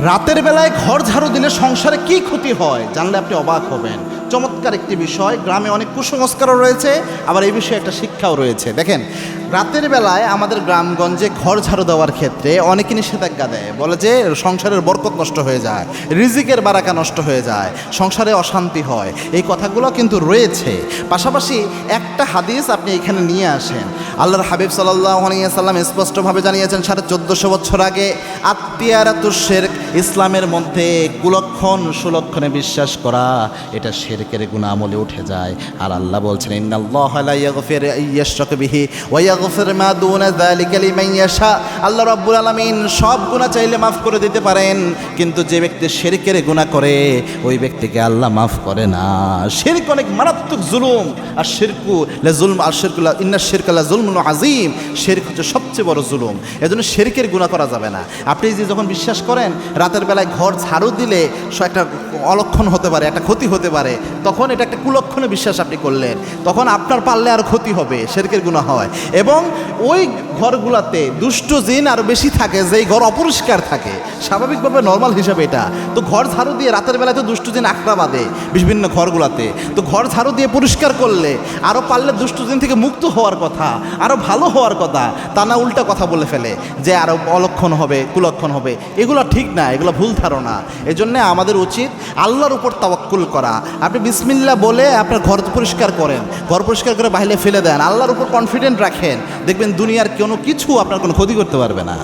রাতের বেলায় ঘর ঝাড়ু দিলে সংসারে কি ক্ষতি হয় জানলে আপনি অবাক হবেন। চমৎকার একটি বিষয়। গ্রামে অনেক কুসংস্কারও রয়েছে, আবার এই বিষয়ে একটা শিক্ষাও রয়েছে। দেখেন, রাতের বেলায় আমাদের গ্রামগঞ্জে ঘর ঝাড়ু দেওয়ার ক্ষেত্রে অনেকে নিষেধাজ্ঞা দেয়, বলে যে সংসারের বরকত নষ্ট হয়ে যায়, রিজিকের বারাকা নষ্ট হয়ে যায়, সংসারে অশান্তি হয়। এই কথাগুলো কিন্তু রয়েছে। পাশাপাশি একটা হাদিস আপনি এখানে নিয়ে আসেন। আল্লাহর হাবিব সাল্লাল্লাহু আলাইহি ওয়াসাল্লাম স্পষ্টভাবে জানিয়েছেন 1450 বছর আগে, আত্মীয়ারাতুশ শিরক, ইসলামের মধ্যে কুলক্ষণ সুলক্ষণে বিশ্বাস করা এটা শিরকের গুনাহ আমলে উঠে যায়। আর আল্লাহ বলছেন, ইন্নাল্লাহা লা ইয়াগফিরু আইয়াশরাকা বিহি ওয়া ইয়াগফির মা দুনা যালিকা লিমান ইয়াশা। আল্লাহ রাব্বুল আলামিন সব গুনাহ চাইলে মাফ করে দিতে পারেন, কিন্তু যে ব্যক্তি শিরকের গুনাহ করে ওই ব্যক্তিকে আল্লাহ মাফ করে না। শিরক অনেক মারাত্মক জুলুম। আর শিরকু লা জুলম, আর শিরকু লা ইন্নাশ শিরকা লা জুলমুন আযীম। শিরক হচ্ছে সবচেয়ে বড় জুলুম। এজন্য শিরকের গুনাহ করা যাবে না। আপনি যে যখন বিশ্বাস করেন রাতের বেলায় ঘর ঝাড়ু দিলে একটা অলক্ষণ হতে পারে, একটা ক্ষতি হতে পারে, তখন এটা একটা কুলক্ষণে বিশ্বাস আপনি করলেন, তখন আপনার পারলে আর ক্ষতি হবে, শিরকের গুনাহ হয়। এবং ওই ঘরগুলোতে দুষ্ট জিন আরও বেশি থাকে, যেই ঘর অপরিষ্কার থাকে, স্বাভাবিকভাবে নর্মাল হিসাবে এটা। তো ঘর ঝাড়ু দিয়ে রাতের বেলায় তো দুষ্ট জিন আঁকড়া বাঁধে বিভিন্ন ঘরগুলোতে। তো ঘর ঝাড়ু দিয়ে পরিষ্কার করলে আরও পারলে দুষ্ট জিন থেকে মুক্ত হওয়ার কথা, আরও ভালো হওয়ার কথা, তা না উল্টা কথা বলে ফেলে যে আরও অলক্ষণ হবে, কুলক্ষণ হবে। এগুলো ঠিক না, এগুলো ভুল ধারণা। এজন্য আমাদের উচিত আল্লাহর উপর তাওয়াক্কুল করা। আপনি বিসমিল্লাহ বলে আপনার ঘর পরিষ্কার করেন, ঘর পরিষ্কার করে বাইরে ফেলে দেন, আল্লাহর উপর কনফিডেন্ট রাখেন, দেখবেন দুনিয়ার কোনো কিছু আপনার কোনো ক্ষতি করতে পারবে না।